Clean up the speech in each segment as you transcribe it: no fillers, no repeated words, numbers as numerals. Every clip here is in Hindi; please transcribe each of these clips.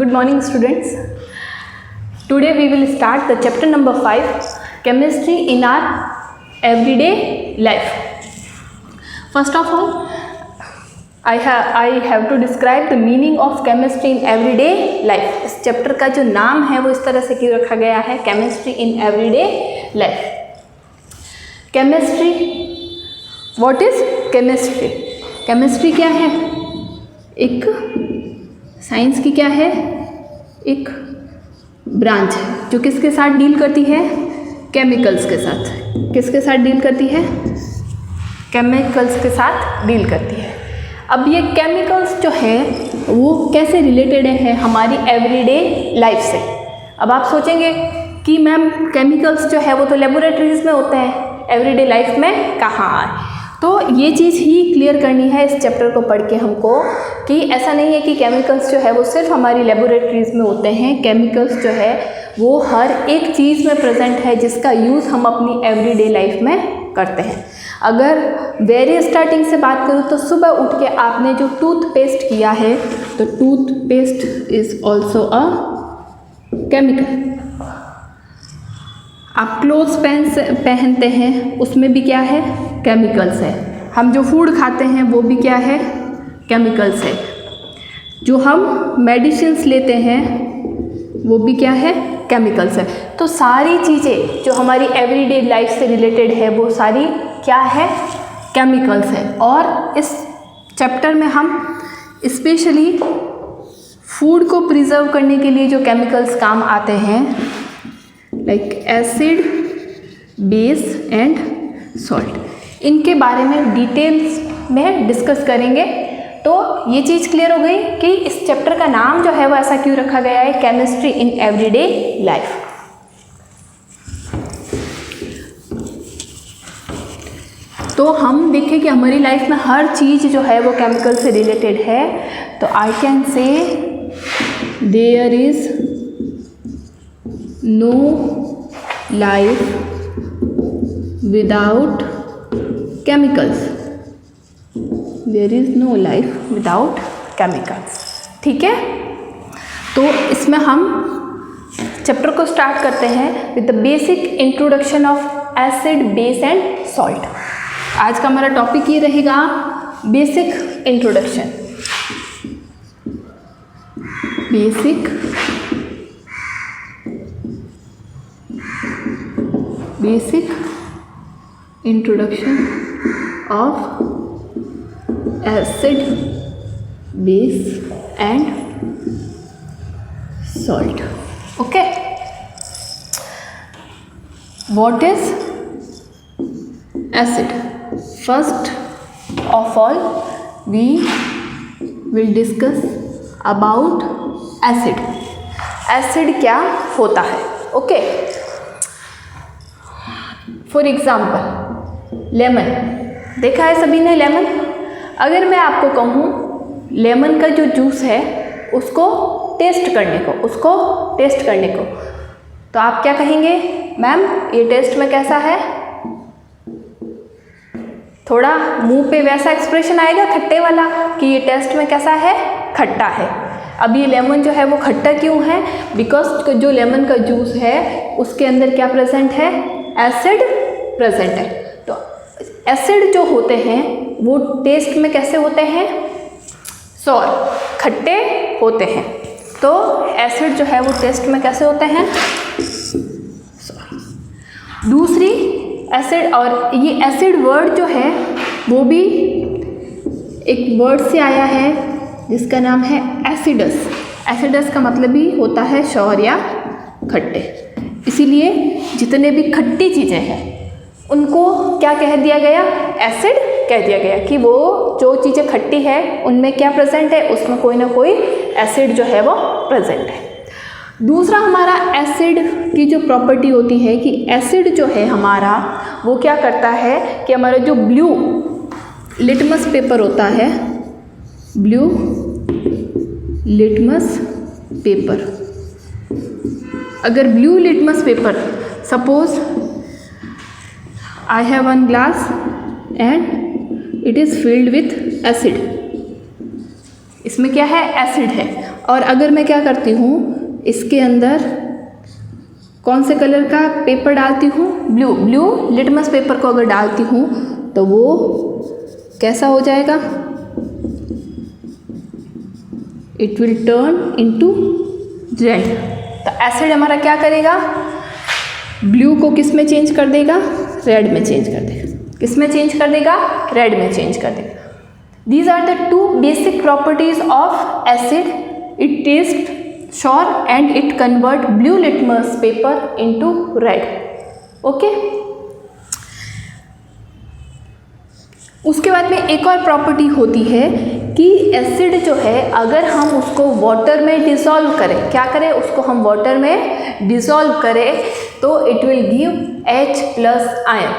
Good morning, students. Today we will start the chapter number 5, chemistry in our everyday life. First of all, I have to describe the meaning of chemistry in everyday life. इस चैप्टर का जो नाम है वो इस तरह से क्यों रखा गया है, chemistry in everyday life. Chemistry, what is chemistry? Chemistry क्या है? एक साइंस की क्या है, एक ब्रांच है जो किसके साथ डील करती है, केमिकल्स के साथ। किसके साथ डील करती है, केमिकल्स के साथ डील करती है। अब ये केमिकल्स जो है वो कैसे रिलेटेड है हमारी एवरीडे लाइफ से। अब आप सोचेंगे कि मैम केमिकल्स जो है वो तो लेबोरेटरीज में होते हैं, एवरीडे लाइफ में कहाँ आए। तो ये चीज़ ही क्लियर करनी है इस चैप्टर को पढ़ के हमको कि ऐसा नहीं है कि केमिकल्स जो है वो सिर्फ हमारी लेबोरेटरीज में होते हैं। केमिकल्स जो है वो हर एक चीज़ में प्रेजेंट है जिसका यूज़ हम अपनी एवरीडे लाइफ में करते हैं। अगर वेरी स्टार्टिंग से बात करूँ तो सुबह उठ के आपने जो टूथपेस्ट किया है तो toothpaste is also a chemical. आप क्लोथ्स पहनते हैं उसमें भी क्या है, केमिकल्स है। हम जो फूड खाते हैं वो भी क्या है, केमिकल्स है। जो हम मेडिसिन्स लेते हैं वो भी क्या है, केमिकल्स है। तो सारी चीज़ें जो हमारी एवरीडे लाइफ से रिलेटेड है वो सारी क्या है, केमिकल्स है। और इस चैप्टर में हम स्पेशली फूड को प्रिजर्व करने के लिए जो केमिकल्स काम आते हैं like acid, base and salt, इनके बारे में डिटेल्स में डिस्कस करेंगे। तो ये चीज़ क्लियर हो गई कि इस चैप्टर का नाम जो है वो ऐसा क्यों रखा गया है, केमिस्ट्री इन एवरीडे लाइफ। तो हम देखें कि हमारी लाइफ में हर चीज़ जो है वो केमिकल से रिलेटेड है। तो I can say there is no life without chemicals. There is no life without chemicals. ठीक है, तो इसमें हम चैप्टर को स्टार्ट करते हैं with the basic introduction of acid, base and salt. आज का हमारा टॉपिक ये रहेगा basic introduction. Basic introduction of acid, base and salt. Okay, what is acid? First of all we will discuss about acid. Acid क्या होता है? ओके, फॉर एग्जाम्पल लेमन, देखा है सभी ने लेमन। अगर मैं आपको कहूँ लेमन का जो जूस है उसको टेस्ट करने को, तो आप क्या कहेंगे, मैम ये टेस्ट में कैसा है? थोड़ा मुंह पे वैसा एक्सप्रेशन आएगा खट्टे वाला कि ये टेस्ट में कैसा है, खट्टा है। अब ये लेमन जो है वो खट्टा क्यों है? बिकॉज जो लेमन का जूस है उसके अंदर क्या प्रेजेंट है, एसिड प्रेजेंट है। तो एसिड जो होते हैं वो टेस्ट में कैसे होते हैं, सॉर, खट्टे होते हैं। तो एसिड जो है वो टेस्ट में कैसे होते हैं, सॉर। दूसरी एसिड, और ये एसिड वर्ड जो है वो भी एक वर्ड से आया है जिसका नाम है एसिडस। एसिडस का मतलब भी होता है शौर या खट्टे। इसीलिए जितने भी खट्टी चीज़ें हैं उनको क्या कह दिया गया, एसिड कह दिया गया कि वो जो चीज़ें खट्टी है उनमें क्या प्रेजेंट है, उसमें कोई ना कोई एसिड जो है वो प्रेजेंट है। दूसरा हमारा एसिड की जो प्रॉपर्टी होती है कि एसिड जो है हमारा वो क्या करता है कि हमारा जो ब्लू लिटमस पेपर होता है, ब्लू लिटमस पेपर, अगर blue litmus paper, suppose I have one glass and it is filled with acid, इसमें क्या है, एसिड है। और अगर मैं क्या करती हूँ, इसके अंदर कौन से कलर का पेपर डालती हूँ, ब्लू लिटमस पेपर को अगर डालती हूँ तो वो कैसा हो जाएगा, it will turn into red. तो एसिड हमारा क्या करेगा, ब्लू को किस में चेंज कर देगा, रेड में चेंज कर देगा। किस में चेंज कर देगा, रेड में चेंज कर देगा। These are the two basic properties of acid, it taste sure and it convert blue litmus paper into red. Okay, उसके बाद में एक और प्रॉपर्टी होती है कि एसिड जो है अगर हम उसको वाटर में डिसॉल्व करें, क्या करें, उसको हम वाटर में डिसॉल्व करें तो it will give H+ ion.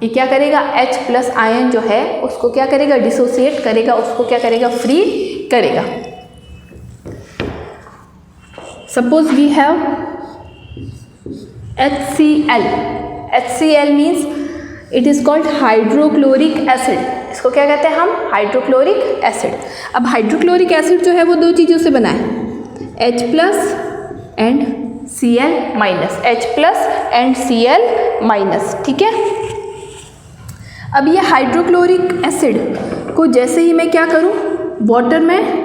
ये क्या करेगा, H+ आयन जो है उसको क्या करेगा, डिसोसिएट करेगा, उसको क्या करेगा, फ्री करेगा। Suppose we have HCl. HCl means it is called hydrochloric acid. इसको क्या कहते हैं हम, हाइड्रोक्लोरिक एसिड। अब हाइड्रोक्लोरिक एसिड जो है वो दो चीज़ों से बना है, H+ and Cl-, H+ and Cl-, ठीक है। अब ये हाइड्रोक्लोरिक एसिड को जैसे ही मैं क्या करूँ, वाटर में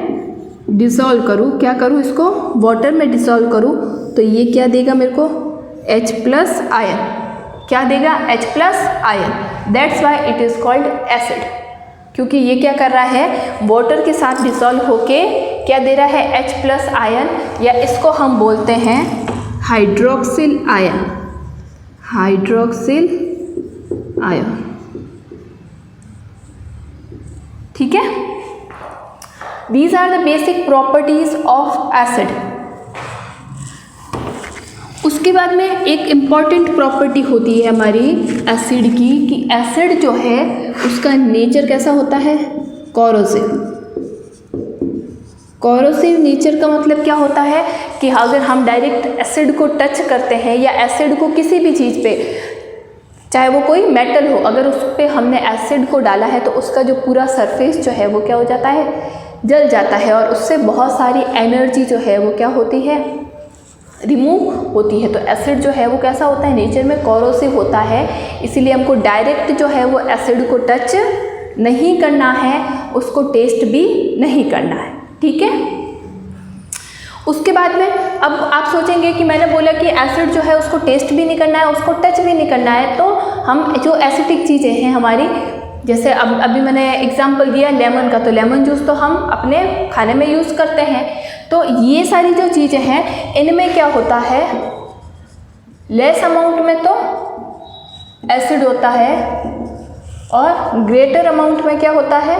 डिसॉल्व करूँ, क्या करूँ, इसको वाटर में डिसॉल्व करूँ तो ये क्या देगा मेरे को, H+ आयन। क्या देगा, H+ ion. That's why it is called acid, क्योंकि ये क्या कर रहा है, वाटर के साथ डिसॉल्व होके क्या दे रहा है, H+ आयन, या इसको हम बोलते हैं हाइड्रोक्सिल आयन। हाइड्रोक्सिल आयन, ठीक है। These are the basic properties of acid. उसके बाद में एक इम्पॉर्टेंट प्रॉपर्टी होती है हमारी एसिड की, कि एसिड जो है उसका नेचर कैसा होता है, कोरोसिव। कोरोसिव नेचर का मतलब क्या होता है कि अगर हम डायरेक्ट एसिड को टच करते हैं या एसिड को किसी भी चीज़ पे, चाहे वो कोई मेटल हो, अगर उस पर हमने एसिड को डाला है तो उसका जो पूरा सरफेस जो है वो क्या हो जाता है, जल जाता है, और उससे बहुत सारी एनर्जी जो है वो क्या होती है, रिमूव होती है। तो एसिड जो है वो कैसा होता है, नेचर में कोरोसिव होता है, इसीलिए हमको डायरेक्ट जो है वो एसिड को टच नहीं करना है, उसको टेस्ट भी नहीं करना है, ठीक है। उसके बाद में अब आप सोचेंगे कि मैंने बोला कि एसिड जो है उसको टेस्ट भी नहीं करना है, उसको टच भी नहीं करना है, तो हम जो एसिडिक चीज़ें हैं हमारी, जैसे अब अभी मैंने एग्जांपल दिया लेमन का, तो लेमन जूस तो हम अपने खाने में यूज़ करते हैं। तो ये सारी जो चीज़ें हैं इनमें क्या होता है, लेस अमाउंट में तो एसिड होता है और ग्रेटर अमाउंट में क्या होता है,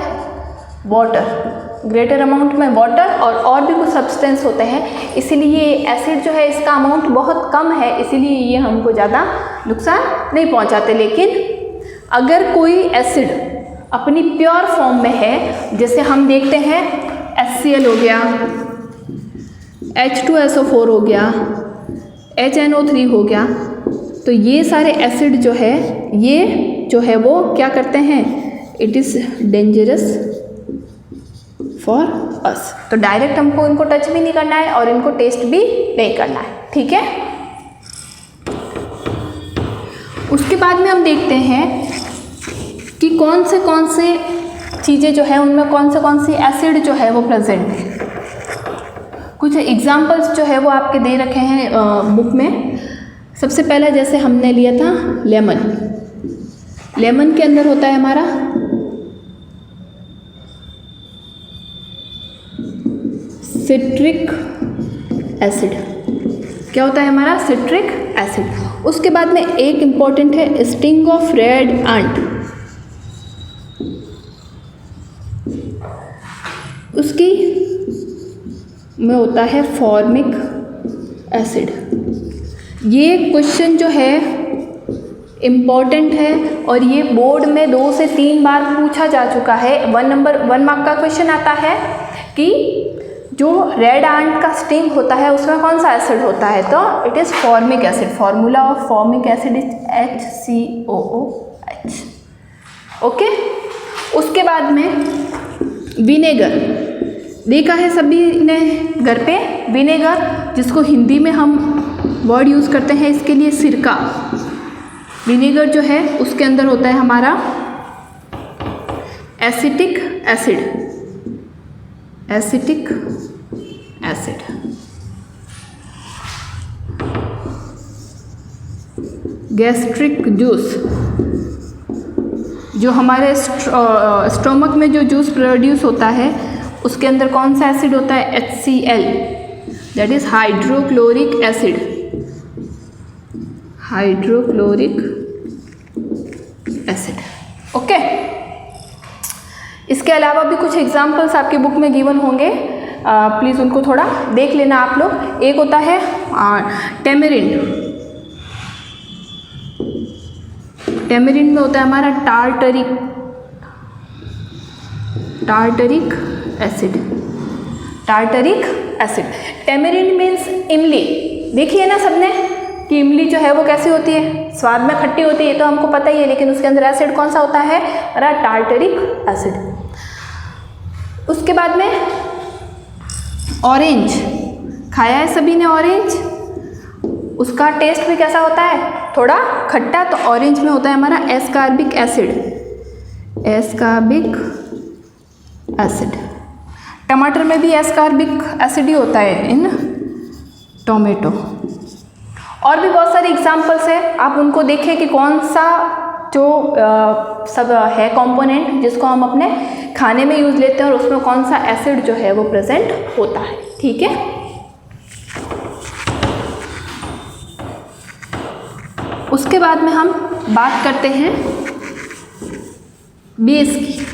वाटर। ग्रेटर अमाउंट में वाटर और भी कुछ सब्सटेंस होते हैं, इसीलिए एसिड जो है इसका अमाउंट बहुत कम है, इसीलिए ये हमको ज़्यादा नुकसान नहीं पहुंचाते। लेकिन अगर कोई एसिड अपनी प्योर फॉर्म में है, जैसे हम देखते हैं HCl हो गया, H2SO4 हो गया, HNO3 हो गया, तो ये सारे एसिड जो है ये जो है वो क्या करते हैं, इट इज़ डेंजरस फॉर अस। तो डायरेक्ट हमको इनको टच भी नहीं करना है और इनको टेस्ट भी नहीं करना है, ठीक है। उसके बाद में हम देखते हैं कि कौन से चीज़ें जो है उनमें कौन सी एसिड जो है वो प्रेजेंट है। कुछ एग्जांपल्स जो है वो आपके दे रखे हैं बुक में। सबसे पहला जैसे हमने लिया था लेमन, लेमन के अंदर होता है हमारा सिट्रिक एसिड। क्या होता है हमारा, सिट्रिक एसिड। उसके बाद में एक इम्पॉर्टेंट है स्टिंग ऑफ रेड एंट, उसकी में होता है फॉर्मिक एसिड। ये क्वेश्चन जो है इम्पॉर्टेंट है और ये बोर्ड में 2 से 3 बार पूछा जा चुका है। 1 मार्क का क्वेश्चन आता है कि जो रेड एंट का स्टिंग होता है उसमें कौन सा एसिड होता है, तो it is formic acid. Formula of formic acid is HCOOH। Okay. उसके बाद में विनेगर, देखा है सभी ने घर पे विनेगर, जिसको हिंदी में हम वर्ड यूज़ करते हैं इसके लिए सिरका। विनेगर जो है उसके अंदर होता है हमारा acetic acid, acetic acid. Gastric juice, जो हमारे स्टोमक में जो जूस प्रोड्यूस होता है उसके अंदर कौन सा एसिड होता है? HCl, that is hydrochloric acid, hydrochloric acid. Okay, इसके अलावा भी कुछ एग्जाम्पल्स आपके बुक में गिवन होंगे, प्लीज़ उनको थोड़ा देख लेना आप लोग। एक होता है टेमेरिन, टेमेरिन में होता है हमारा tartaric acid, tartaric acid. Tamarind means इमली। देखिए ना सबने कि इमली जो है वो कैसी होती है, स्वाद में खट्टी होती है, तो हमको पता ही है, लेकिन उसके अंदर एसिड कौन सा होता है? Tartaric acid. उसके बाद में ऑरेंज, खाया है सभी ने ऑरेंज, उसका टेस्ट भी कैसा होता है? थोड़ा खट्टा। तो ऑरेंज में होता है हमारा एस्कार्बिक एसिड, एस्कार्बिक एसिड। टमाटर में भी एस्कार्बिक एसिड ही होता है इन टोमेटो। और भी बहुत सारे एग्जाम्पल्स हैं, आप उनको देखें कि कौन सा जो सब है कंपोनेंट जिसको हम अपने खाने में यूज़ लेते हैं और उसमें कौन सा एसिड जो है वो प्रेजेंट होता है। ठीक है, उसके बाद में हम बात करते हैं बेस की।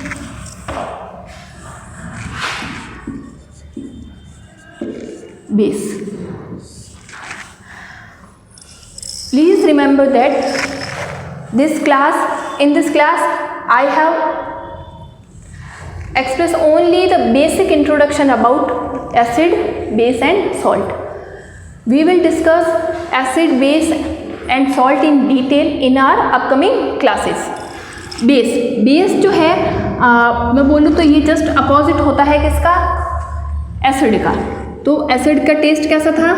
Base, please remember that in this class I have expressed only the basic introduction about acid, base and salt. We will discuss acid, base and salt in detail in our upcoming classes. Base जो है मैं बोलूँ तो ये जस्ट अपोजिट होता है किसका? एसिड का। तो एसिड का टेस्ट कैसा था?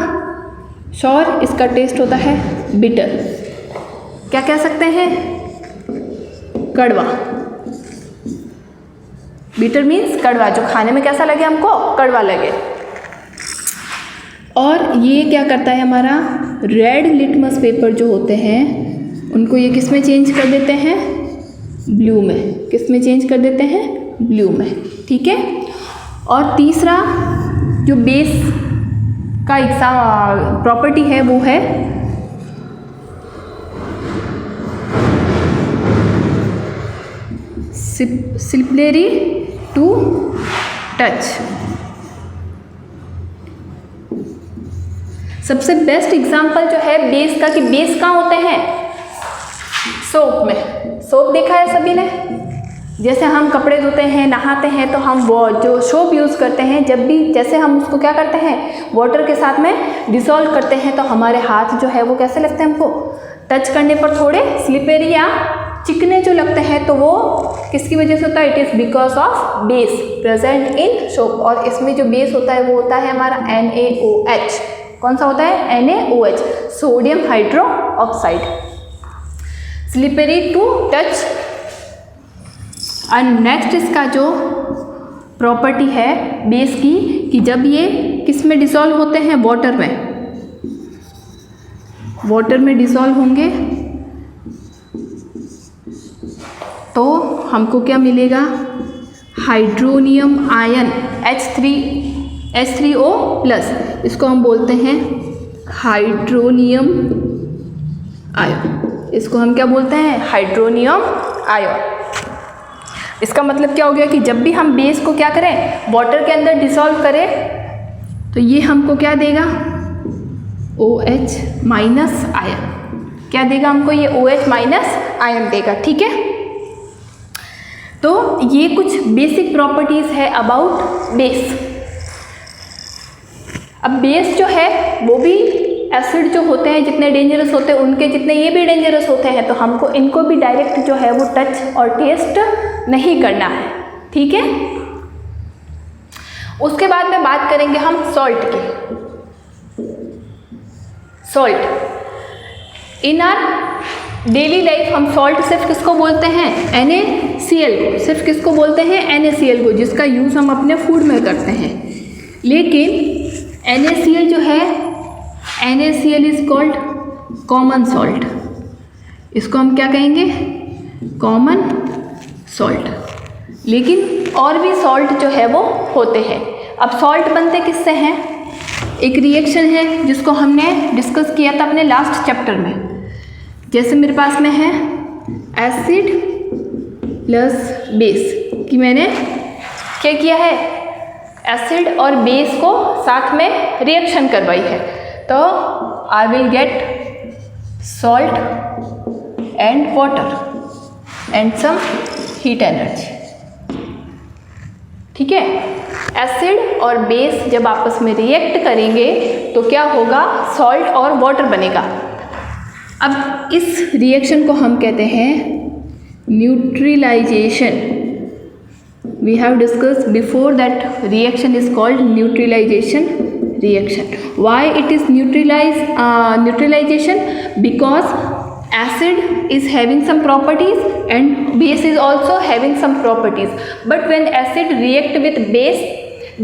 श्योर, इसका टेस्ट होता है बिटर। क्या कह सकते हैं? कड़वा। बिटर मीन्स कड़वा, जो खाने में कैसा लगे हमको? कड़वा लगे। और ये क्या करता है हमारा? रेड लिटमस पेपर जो होते हैं उनको ये किस में चेंज कर देते हैं? ब्लू में। किस में चेंज कर देते हैं? ब्लू में। ठीक है। और तीसरा जो बेस का एग्जाम प्रॉपर्टी है वो है स्लिपरी टू टच। सबसे बेस्ट एग्जांपल जो है बेस का, कि बेस कहाँ होते हैं? सोप में। सोप देखा है सभी ने? जैसे हम कपड़े धोते हैं, नहाते हैं, तो हम वो जो सोप यूज़ करते हैं, जब भी जैसे हम उसको क्या करते हैं? वाटर के साथ में डिसॉल्व करते हैं, तो हमारे हाथ जो है वो कैसे लगते हैं हमको? टच करने पर थोड़े स्लिपरी या चिकने जो लगते हैं, तो वो किसकी वजह से होता है? It is because of base present in soap. और इसमें जो बेस होता है वो होता है हमारा NaOH। कौन सा होता है? NaOH, sodium hydroxide. Slippery to touch. और नेक्स्ट इसका जो प्रॉपर्टी है बेस की, कि जब ये किस में डिसॉल्व होते हैं? वाटर में। वाटर में डिसॉल्व होंगे तो हमको क्या मिलेगा? Hydronium ion H3O plus. इसको हम बोलते हैं हाइड्रोनियम आयन। इसको हम क्या बोलते हैं? Hydronium ion. इसका मतलब क्या हो गया कि जब भी हम बेस को क्या करें? वाटर के अंदर डिसॉल्व करें, तो ये हमको क्या देगा? OH minus ion. क्या देगा हमको? ये OH माइनस आयन देगा। ठीक है। तो ये कुछ बेसिक प्रॉपर्टीज है अबाउट बेस। अब बेस जो है वो भी एसिड जो होते हैं जितने डेंजरस होते हैं उनके जितने ये भी डेंजरस होते हैं, तो हमको इनको भी डायरेक्ट जो है वो टच और टेस्ट नहीं करना है। ठीक है। उसके बाद में बात करेंगे हम सॉल्ट की। Salt in are daily life हम सॉल्ट सिर्फ किसको बोलते हैं, NaCl को, सिर्फ किसको बोलते हैं, NaCl को, जिसका यूज़ हम अपने फूड में करते हैं। लेकिन NaCl जो है, NaCl is called common salt. इसको हम क्या कहेंगे, कॉमन सॉल्ट। लेकिन और भी सॉल्ट जो है वो होते हैं। अब सॉल्ट बनते किससे हैं, एक रिएक्शन है जिसको हमने डिस्कस किया था अपने लास्ट चैप्टर में। जैसे मेरे पास में है एसिड प्लस बेस, कि मैंने क्या किया है, एसिड और बेस को साथ में रिएक्शन करवाई है, तो I will get salt and water and some heat energy. ठीक है, एसिड और बेस जब आपस में रिएक्ट करेंगे तो क्या होगा, सॉल्ट और वाटर बनेगा। अब इस रिएक्शन को हम कहते हैं neutralisation. We have discussed before that reaction is called neutralisation reaction. Why it is neutralization? Because acid is having some properties and base is also having some properties, but when acid react with base,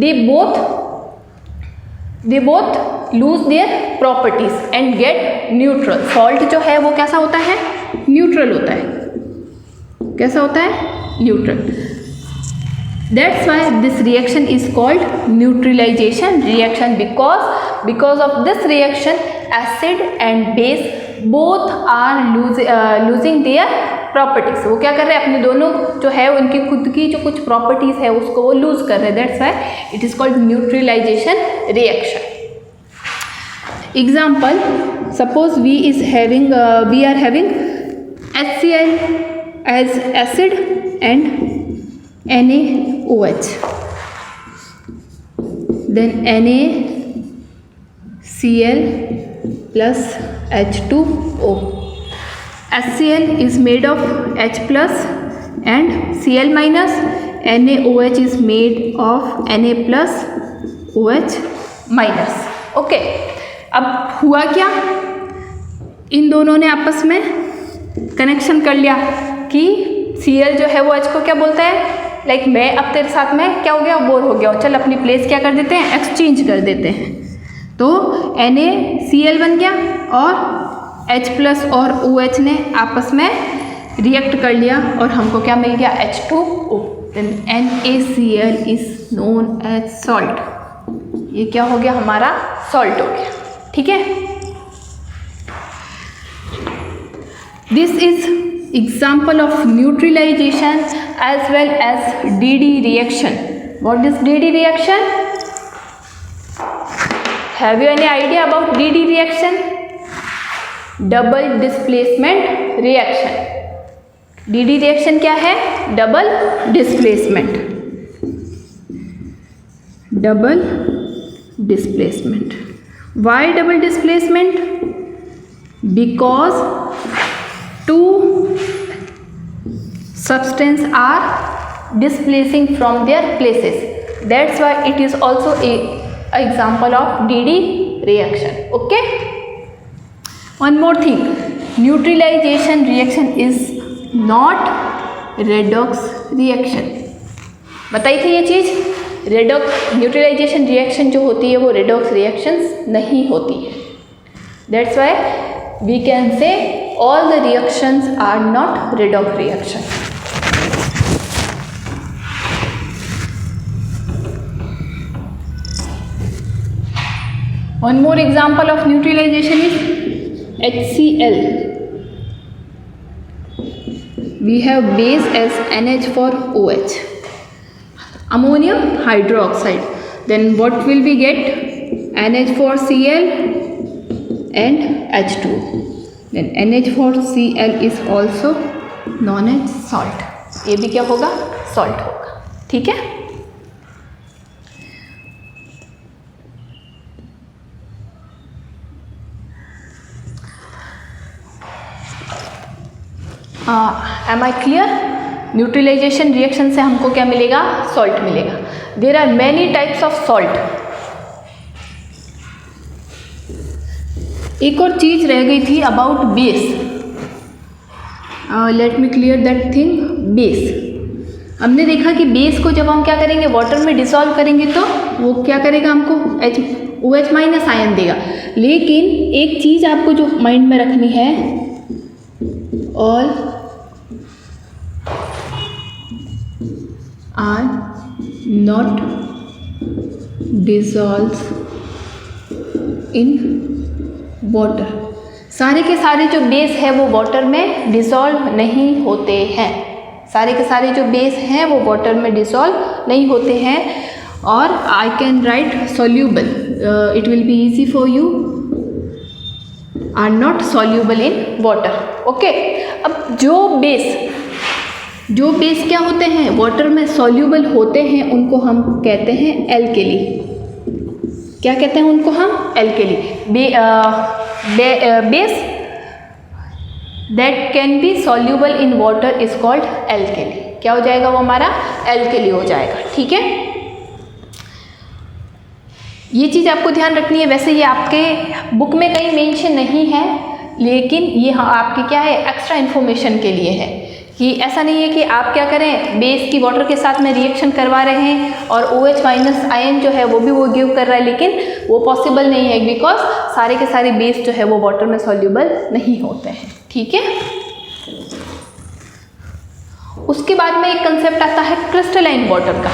they both lose their properties and get neutral. Salt जो है वो कैसा होता है, न्यूट्रल होता है। कैसा होता है, neutral. That's why this reaction is called neutralization reaction, because of this reaction acid and base both are losing their properties. वो क्या कर रहे हैं, अपने दोनों जो है उनकी खुद की जो कुछ प्रॉपर्टीज है उसको वो लूज कर रहे हैं। That's why it is called neutralization reaction. Example, suppose we are having HCl as acid and NaOH, then NaCl plus H2O. HCl is made of H plus and Cl minus. NaOH is made of Na plus OH minus. Okay, अब हुआ क्या, इन दोनों ने आपस में कनेक्शन कर लिया कि Cl जो है वो H को क्या बोलता है, लाइक मैं अब तेरे साथ में क्या हो गया, बोर हो गया, चल अपनी प्लेस क्या कर देते हैं, एक्सचेंज कर देते हैं। तो NaCl बन गया और H प्लस और OH ने आपस में रिएक्ट कर लिया और हमको क्या मिल गया, H2O। Then NaCl is known as salt. ये क्या हो गया, हमारा सॉल्ट हो गया। ठीक है, this is example of neutralization as well as DD reaction. What is DD reaction? Have you any idea about DD reaction? Double displacement reaction. DD reaction क्या है, double displacement. Double displacement. Why double displacement? Because two substance are displacing from their places. That's why it is also a example of DD reaction. Okay, one more thing, neutralization reaction is not redox reaction. बताई थी ये चीज़, रेडॉक्स न्यूट्रलाइजेशन रिएक्शन जो होती है वो रेडॉक्स रिएक्शंस नहीं होती है। That's why we can say all the reactions are not redox reaction. One more example of neutralization is HCl. We have base as NH for OH, ammonium hydroxide. Then what will we get, NH for Cl and H2. Then NH for Cl is also known as salt. ये भी क्या होगा, salt होगा। ठीक है, am I clear? Neutralisation reaction से हमको क्या मिलेगा, सॉल्ट मिलेगा। There are many types of salt. एक और चीज रह गई थी about base, let me clear that thing. Base, हमने देखा कि बेस को जब हम क्या करेंगे, वाटर में डिसॉल्व करेंगे तो वो क्या करेगा, हमको OH माइनस आयन देगा। लेकिन एक चीज़ आपको जो माइंड में रखनी है, all are not dissolve in water. सारे के सारे जो बेस है वो वाटर में डिसॉल्व नहीं होते हैं। सारे के सारे जो बेस हैं वो वाटर में डिसॉल्व नहीं होते हैं। और I can write soluble, it will be easy for you, are not soluble in water. Okay, अब जो बेस क्या होते हैं, वाटर में सॉल्यूबल होते हैं, उनको हम कहते हैं एल्केली। क्या कहते हैं उनको हम, alkali. Base that can be soluble in water is called alkali. क्या हो जाएगा वो हमारा, एल्केली हो जाएगा। ठीक है, ये चीज़ आपको ध्यान रखनी है। वैसे ये आपके बुक में कहीं मेंशन नहीं है, लेकिन ये आपके क्या है, एक्स्ट्रा इन्फॉर्मेशन के लिए है। कि ऐसा नहीं है कि आप क्या करें, बेस की वाटर के साथ में रिएक्शन करवा रहे हैं और OH माइनस आयन जो है वो भी वो गिव कर रहा है, लेकिन वो पॉसिबल नहीं है, बिकॉज सारे के सारे बेस जो है वो वाटर में सॉल्यूबल नहीं होते हैं। ठीक है, उसके बाद में एक कंसेप्ट आता है क्रिस्टलाइन वाटर का।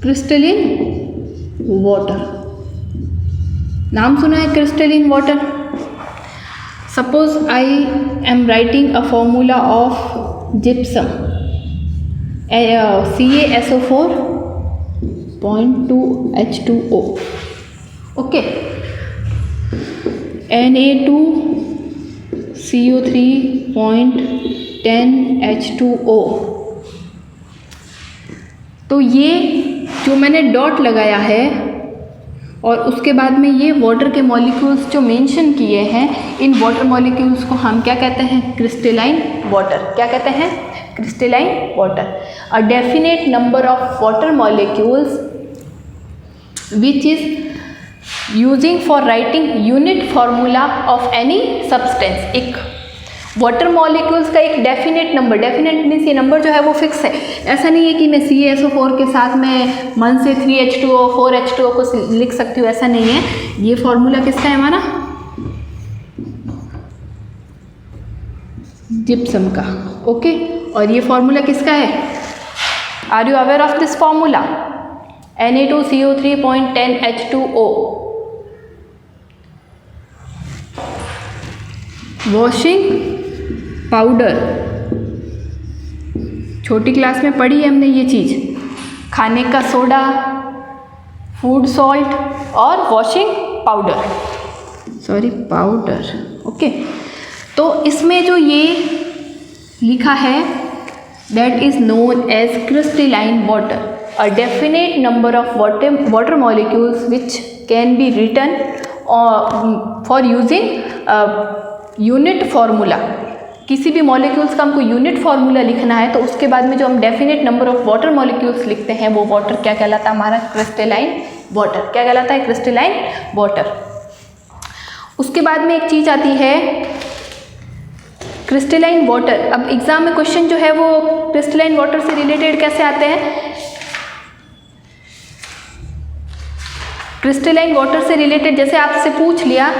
क्रिस्टलाइन वाटर, नाम सुना है crystalline water. Suppose I am writing a formula of gypsum, CaSO4.2H2O, okay, Na2CO3.10H2O। तो ये जो मैंने डॉट लगाया है और उसके बाद में ये वाटर के मॉलिक्यूल्स जो मेंशन किए हैं, इन वाटर मॉलिक्यूल्स को हम क्या कहते हैं, क्रिस्टलाइन वाटर। क्या कहते हैं, crystalline water. A definite number of water molecules which is using for writing unit formula of any substance. एक वाटर मॉलिक्यूल्स का एक डेफिनेट नंबर, डेफिनेट मीन्स ये नंबर जो है वो फिक्स है। ऐसा नहीं है कि मैं CaSO4 के साथ में 1 से 3H2O 4H2O को लिख सकती हूँ, ऐसा नहीं है। ये फॉर्मूला किसका है हमारा, जिप्सम का। ओके, और ये फॉर्मूला किसका है, are you aware of this formula, Na2CO3.10H2O। Washing powder, छोटी क्लास में पढ़ी है हमने ये चीज़। खाने का सोडा, फूड सॉल्ट और वॉशिंग पाउडर, पाउडर। ओके, तो इसमें जो ये लिखा है, that is known as crystalline water. A definite number of water molecules which can be written for using unit formula. किसी भी मॉलिक्यूल्स का हमको यूनिट फार्मूला लिखना है तो उसके बाद में जो हम definite number of water molecules लिखते हैं वो वाटर क्या कहलाता है, हमारा क्रिस्टलाइन वाटर। क्या कहलाता है, क्रिस्टलाइन वाटर। उसके बाद में एक चीज़ आती है क्रिस्टलाइन वाटर। अब एग्जाम में क्वेश्चन जो है वो क्रिस्टलाइन वाटर से रिलेटेड कैसे आते हैं, क्रिस्टलाइन वाटर से रिलेटेड जैसे आपसे पूछ लिया,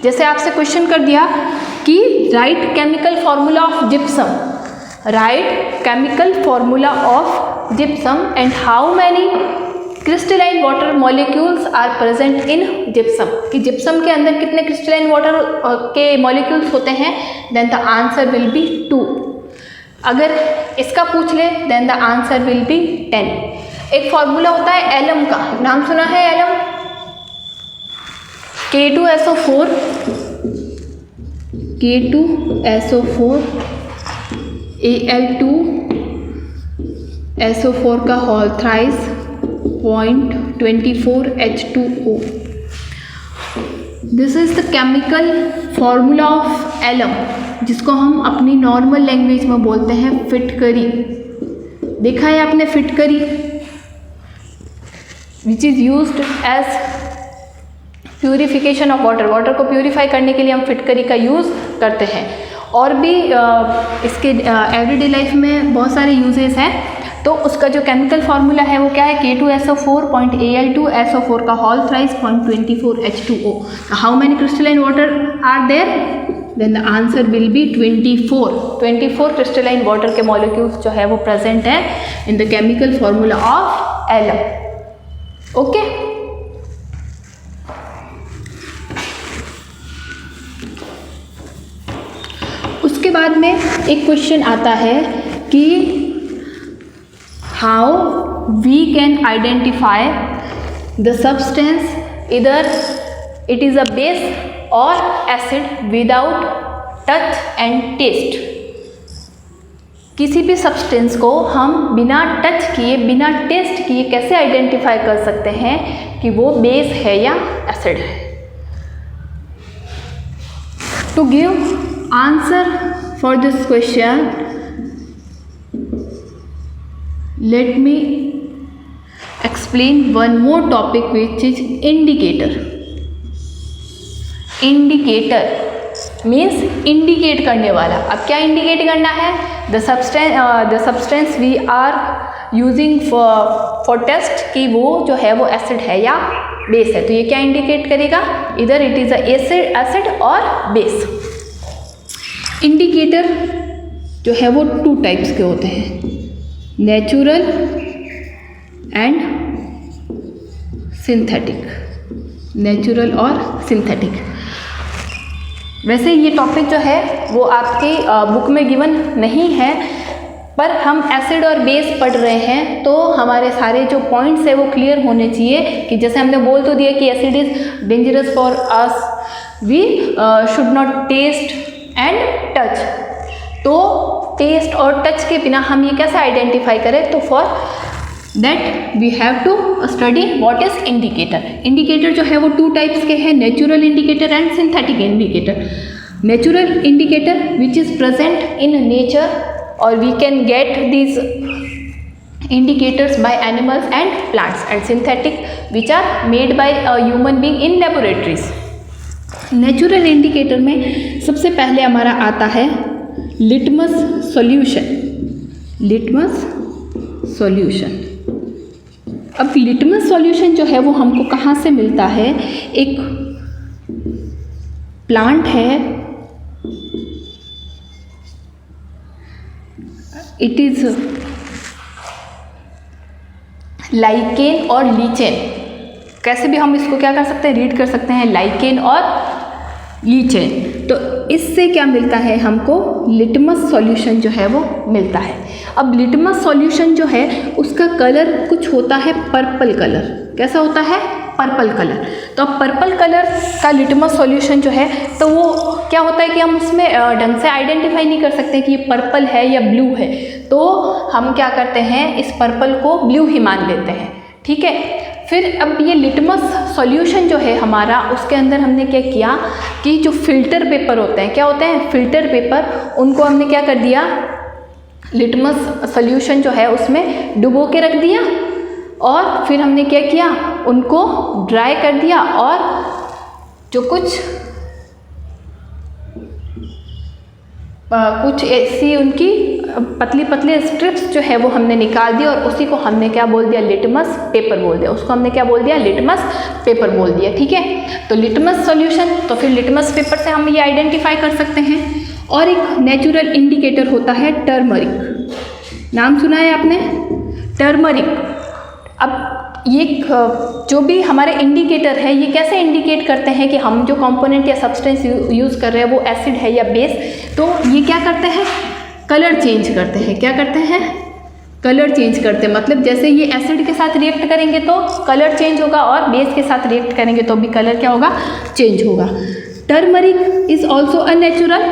जैसे आपसे क्वेश्चन कर दिया कि right chemical formula of gypsum, right chemical formula of gypsum and how many crystalline water molecules are present in gypsum, कि जिप्सम के अंदर कितने क्रिस्टलाइन वाटर के मॉलिक्यूल्स होते हैं, then the answer will be 2। अगर इसका पूछ ले then the answer will be 10। एक फार्मूला होता है एलम का, नाम सुना है एलम, K2SO4 Al2SO4 का whole thrice 0.24 H2O। This is the chemical formula of alum, जिसको हम अपनी नॉर्मल लैंग्वेज में बोलते हैं फिटकरी। देखा है आपने फिटकरी, which is used as purification of water. Water को प्यूरिफाई करने के लिए हम फिटकरी का यूज़ करते हैं। और भी इसके एवरीडे लाइफ में बहुत सारे यूजेस हैं। तो उसका जो केमिकल फार्मूला है वो क्या है, K2SO4.Al2SO4 का whole thrice 0.24H2O। How many crystalline water are there, then the answer will be 24 crystalline water के मॉलिक्यूल्स जो है वो प्रेजेंट है in the chemical formula of alum. Okay, उसके बाद में एक क्वेश्चन आता है कि how we can identify the substance either it is a base और acid without touch and test. किसी भी सब्सटेंस को हम बिना टच किए बिना टेस्ट किए कैसे आइडेंटिफाई कर सकते हैं कि वो बेस है या एसिड है। To give answer for this question, let me explain one more topic, which is indicator. Indicator means indicate करने वाला। अब क्या indicate करना है, the substance we are using for test कि वो जो है वो acid है या base है। तो ये क्या indicate करेगा, either it is a acid और base। इंडिकेटर जो है वो 2 टाइप्स के होते हैं, नेचुरल एंड सिंथेटिक। नेचुरल और सिंथेटिक। वैसे ये टॉपिक जो है वो आपके बुक में गिवन नहीं है, पर हम एसिड और बेस पढ़ रहे हैं तो हमारे सारे जो पॉइंट्स है वो क्लियर होने चाहिए। कि जैसे हमने बोल तो दिया कि acid is dangerous for us, we should not taste and touch. तो टेस्ट और टच के बिना हम ये कैसे आइडेंटिफाई करें, तो for that we have to study what is indicator. Indicator जो है वो 2 टाइप्स के हैं, natural indicator and synthetic indicator. Natural indicator which is present in nature, और we can get these indicators by animals and plants, and synthetic which are made by a human being in laboratories। Natural indicator में सबसे पहले हमारा आता है लिटमस सॉल्यूशन। Litmus solution. अब लिटमस सॉल्यूशन जो है वो हमको कहाँ से मिलता है, एक प्लांट है, इट इज लाइकेन और लीचेन। कैसे भी हम इसको क्या कर सकते हैं, रीड कर सकते हैं, लाइकेन और लीचेन। तो इससे क्या मिलता है हमको, लिटमस सॉल्यूशन जो है वो मिलता है। अब लिटमस सॉल्यूशन जो है उसका कलर कुछ होता है पर्पल कलर। कैसा होता है, पर्पल कलर। तो अब पर्पल कलर का लिटमस सॉल्यूशन जो है तो वो क्या होता है कि हम उसमें ढंग से आइडेंटिफाई नहीं कर सकते कि ये पर्पल है या ब्लू है। तो हम क्या करते हैं, इस पर्पल को ब्लू ही मान लेते हैं। ठीक है, फिर अब ये लिटमस सॉल्यूशन जो है हमारा, उसके अंदर हमने क्या किया कि जो फिल्टर पेपर होते हैं, क्या होते हैं फिल्टर पेपर, उनको हमने क्या कर दिया, लिटमस सॉल्यूशन जो है उसमें डुबो के रख दिया, और फिर हमने क्या किया, उनको ड्राई कर दिया, और जो कुछ ऐसी उनकी पतली पतली स्ट्रिप्स जो है वो हमने निकाल दी, और उसी को हमने क्या बोल दिया, लिटमस पेपर बोल दिया। उसको हमने क्या बोल दिया, लिटमस पेपर बोल दिया। ठीक है, तो लिटमस सॉल्यूशन, तो फिर लिटमस पेपर से हम ये आइडेंटिफाई कर सकते हैं। और एक नेचुरल इंडिकेटर होता है टर्मरिक। नाम सुना है आपने, टर्मरिक। अब ये जो भी हमारे इंडिकेटर है, ये कैसे इंडिकेट करते हैं कि हम जो कंपोनेंट या सब्सटेंस यूज़ कर रहे हैं वो एसिड है या बेस। तो ये क्या करते हैं, कलर चेंज करते हैं। क्या करते हैं, कलर चेंज करते हैं। मतलब जैसे ये एसिड के साथ रिएक्ट करेंगे तो कलर चेंज होगा, और बेस के साथ रिएक्ट करेंगे तो भी कलर क्या होगा, चेंज होगा। Turmeric is also a natural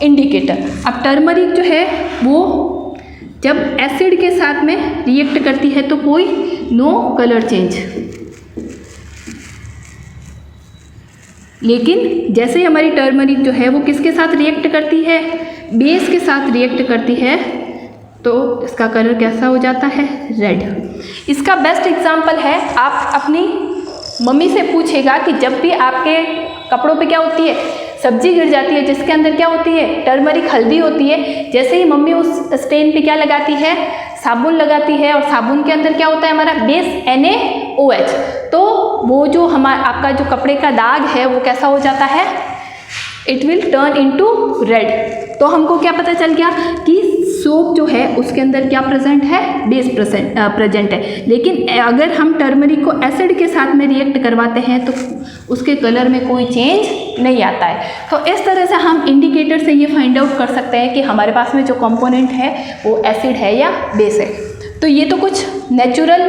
indicator. अब टर्मरिक जो है वो जब एसिड के साथ में रिएक्ट करती है तो कोई नो कलर चेंज। लेकिन जैसे ही हमारी टर्मरिक जो है वो किसके साथ रिएक्ट करती है, बेस के साथ रिएक्ट करती है, तो इसका कलर कैसा हो जाता है, रेड। इसका बेस्ट एग्जांपल है, आप अपनी मम्मी से पूछेगा कि जब भी आपके कपड़ों पे क्या होती है, सब्जी गिर जाती है जिसके अंदर क्या होती है, टर्मरिक हल्दी होती है, जैसे ही मम्मी उस स्टेन पे क्या लगाती है, साबुन लगाती है, और साबुन के अंदर क्या होता है हमारा बेस NaOH, तो वो जो हमारा आपका जो कपड़े का दाग है वो कैसा हो जाता है, it will turn into red. तो हमको क्या पता चल गया कि सोप जो है उसके अंदर क्या प्रेजेंट है, बेस प्रेजेंट है। लेकिन अगर हम टर्मरिक को एसिड के साथ में रिएक्ट करवाते हैं तो उसके कलर में कोई चेंज नहीं आता है। तो इस तरह से हम इंडिकेटर से ये फाइंड आउट कर सकते हैं कि हमारे पास में जो कंपोनेंट है वो एसिड है या बेस है। तो ये तो कुछ नेचुरल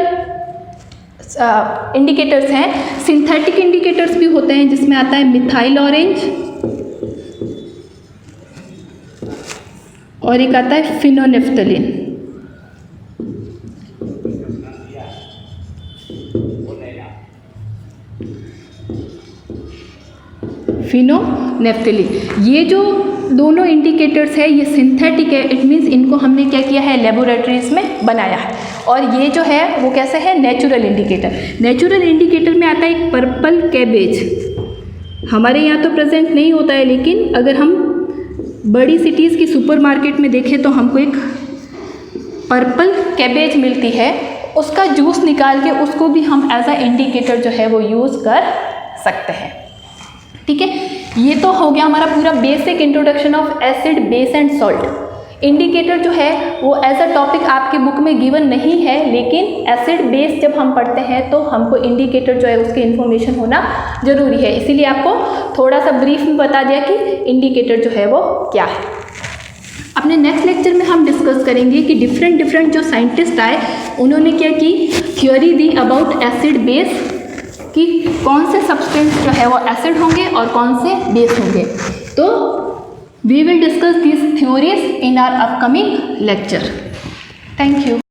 इंडिकेटर्स हैं। सिंथेटिक इंडिकेटर्स भी होते हैं जिसमें आता है मिथाइल ऑरेंज और एक आता है फिनोनेफ्थलीन। फिनोनेफ्थलीन, ये जो दोनों इंडिकेटर्स है ये सिंथेटिक है, इट मीन्स इनको हमने क्या किया है, लेबोरेटरीज में बनाया है। और ये जो है वो कैसे है, नेचुरल इंडिकेटर। नेचुरल इंडिकेटर में आता है एक पर्पल कैबेज, हमारे यहाँ तो प्रेजेंट नहीं होता है, लेकिन अगर हम बड़ी सिटीज़ की सुपरमार्केट में देखें तो हमको एक पर्पल कैबेज मिलती है, उसका जूस निकाल के उसको भी हम एज अ इंडिकेटर जो है वो यूज़ कर सकते हैं। ठीक है, ये तो हो गया हमारा पूरा basic introduction of acid, base and salt. Indicator जो है वो एज अ टॉपिक आपके बुक में गिवन नहीं है, लेकिन एसिड बेस जब हम पढ़ते हैं तो हमको इंडिकेटर जो है उसकी इन्फॉर्मेशन होना ज़रूरी है, इसीलिए आपको थोड़ा सा ब्रीफ में बता दिया कि इंडिकेटर जो है वो क्या है। अपने नेक्स्ट लेक्चर में हम डिस्कस करेंगे कि डिफरेंट जो साइंटिस्ट आए उन्होंने क्या की, theory the about acid base, कि कौन से सब्सटेंस जो है वो एसिड होंगे और कौन से बेस होंगे। तो we will discuss this theories in our upcoming lecture. Thank you.